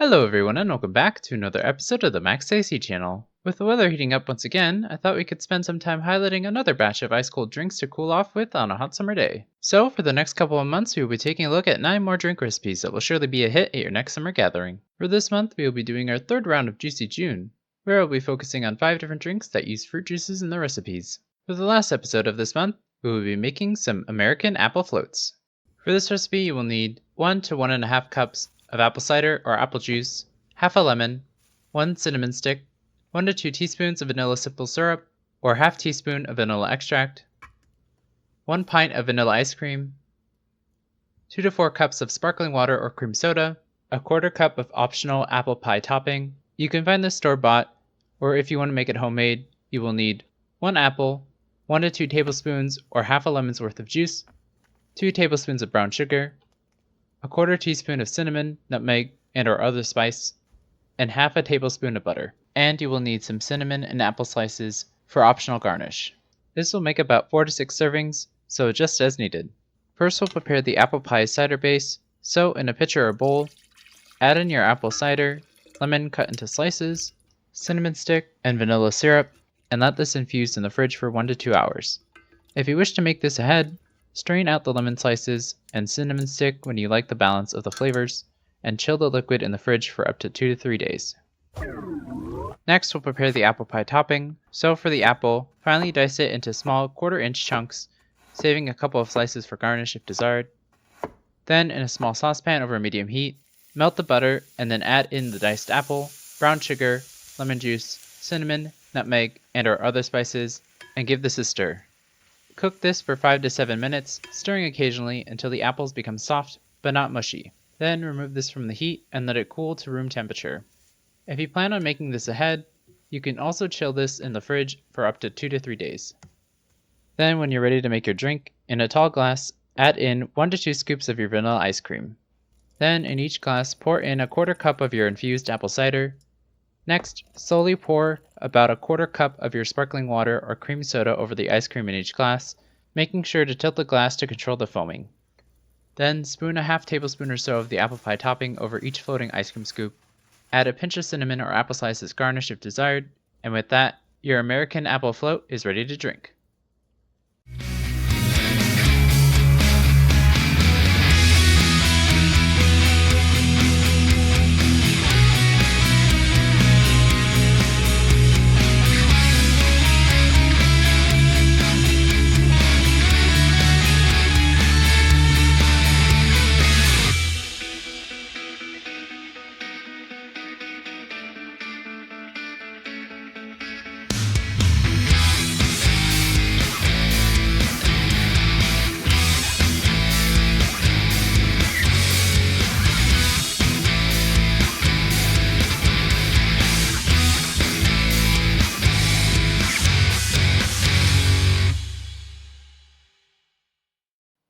Hello everyone and welcome back to another episode of the Max AC channel. With the weather heating up once again, I thought we could spend some time highlighting another batch of ice cold drinks to cool off with on a hot summer day. So for the next couple of months we will be taking a look at 9 more drink recipes that will surely be a hit at your next summer gathering. For this month we will be doing our third round of Juicy June, where we'll be focusing on 5 different drinks that use fruit juices in their recipes. For the last episode of this month, we will be making some American apple floats. For this recipe you will need 1 to 1.5 cups of apple cider or apple juice, half a lemon, 1 cinnamon stick, 1 to 2 teaspoons of vanilla simple syrup or half teaspoon of vanilla extract, 1 pint of vanilla ice cream, 2 to 4 cups of sparkling water or cream soda, a quarter cup of optional apple pie topping. You can find this store-bought, or if you want to make it homemade, you will need 1 apple, 1 to 2 tablespoons or half a lemon's worth of juice, 2 tablespoons of brown sugar, a quarter teaspoon of cinnamon, nutmeg, and or other spice, and half a tablespoon of butter. And you will need some cinnamon and apple slices for optional garnish. This will make about 4 to 6 servings, so adjust as needed. First we'll prepare the apple pie cider base, so in a pitcher or bowl, add in your apple cider, lemon cut into slices, cinnamon stick, and vanilla syrup, and let this infuse in the fridge for 1 to 2 hours. If you wish to make this ahead, strain out the lemon slices and cinnamon stick when you like the balance of the flavors, and chill the liquid in the fridge for up to 2 to 3 days. Next we'll prepare the apple pie topping, so for the apple, finely dice it into small 1/4 inch chunks, saving a couple of slices for garnish if desired. Then in a small saucepan over medium heat, melt the butter and then add in the diced apple, brown sugar, lemon juice, cinnamon, nutmeg, and or other spices, and give this a stir. Cook this for 5 to 7 minutes, stirring occasionally until the apples become soft but not mushy. Then remove this from the heat and let it cool to room temperature. If you plan on making this ahead, you can also chill this in the fridge for up to 2 to 3 days. Then when you're ready to make your drink, in a tall glass, add in 1 to 2 scoops of your vanilla ice cream. Then in each glass pour in a 1/4 cup of your infused apple cider. Next, slowly pour about a 1/4 cup of your sparkling water or cream soda over the ice cream in each glass, making sure to tilt the glass to control the foaming. Then spoon a half tablespoon or so of the apple pie topping over each floating ice cream scoop. Add a pinch of cinnamon or apple slices garnish if desired, and with that, your American apple float is ready to drink.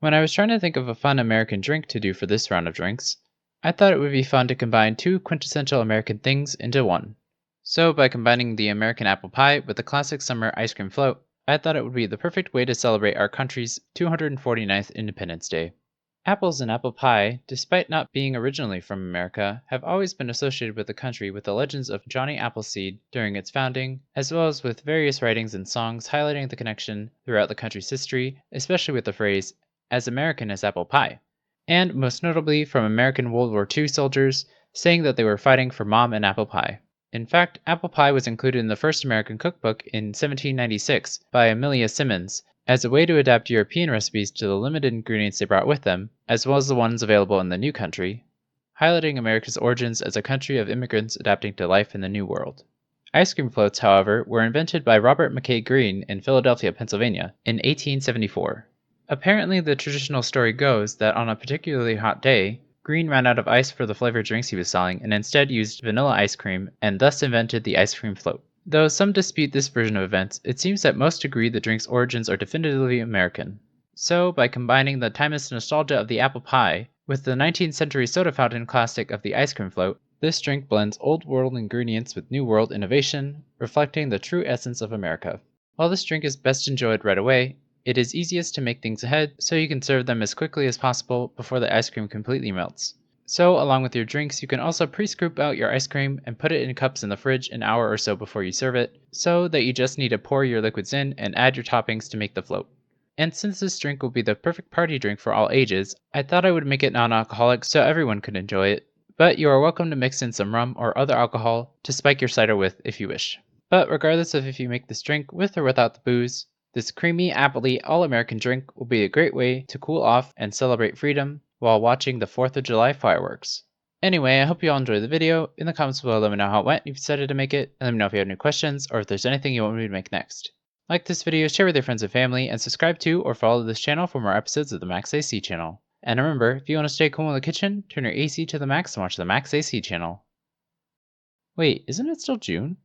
When I was trying to think of a fun American drink to do for this round of drinks, I thought it would be fun to combine 2 quintessential American things into one. So by combining the American apple pie with the classic summer ice cream float, I thought it would be the perfect way to celebrate our country's 249th Independence Day. Apples and apple pie, despite not being originally from America, have always been associated with the country with the legends of Johnny Appleseed during its founding, as well as with various writings and songs highlighting the connection throughout the country's history, especially with the phrase, "as American as apple pie," and most notably from American World War II soldiers saying that they were fighting for mom and apple pie. In fact, apple pie was included in the first American cookbook in 1796 by Amelia Simmons as a way to adapt European recipes to the limited ingredients they brought with them, as well as the ones available in the new country, highlighting America's origins as a country of immigrants adapting to life in the New World. Ice cream floats, however, were invented by Robert McKay Green in Philadelphia, Pennsylvania, in 1874. Apparently, the traditional story goes that on a particularly hot day, Green ran out of ice for the flavored drinks he was selling and instead used vanilla ice cream and thus invented the ice cream float. Though some dispute this version of events, it seems that most agree the drink's origins are definitively American. So, by combining the timeless nostalgia of the apple pie with the 19th century soda fountain classic of the ice cream float, this drink blends old world ingredients with new world innovation, reflecting the true essence of America. While this drink is best enjoyed right away, it is easiest to make things ahead so you can serve them as quickly as possible before the ice cream completely melts. So, along with your drinks, you can also pre-scoop out your ice cream and put it in cups in the fridge an hour or so before you serve it, so that you just need to pour your liquids in and add your toppings to make the float. And since this drink will be the perfect party drink for all ages, I thought I would make it non-alcoholic so everyone could enjoy it. But you are welcome to mix in some rum or other alcohol to spike your cider with if you wish. But regardless of if you make this drink with or without the booze, this creamy, appley, all-American drink will be a great way to cool off and celebrate freedom while watching the 4th of July fireworks. Anyway, I hope you all enjoyed the video. In the comments below, let me know how it went if you decided to make it, and let me know if you have any questions or if there's anything you want me to make next. Like this video, share with your friends and family, and subscribe to or follow this channel for more episodes of the Max AC channel. And remember, if you want to stay cool in the kitchen, turn your AC to the max and watch the Max AC channel. Wait, isn't it still June?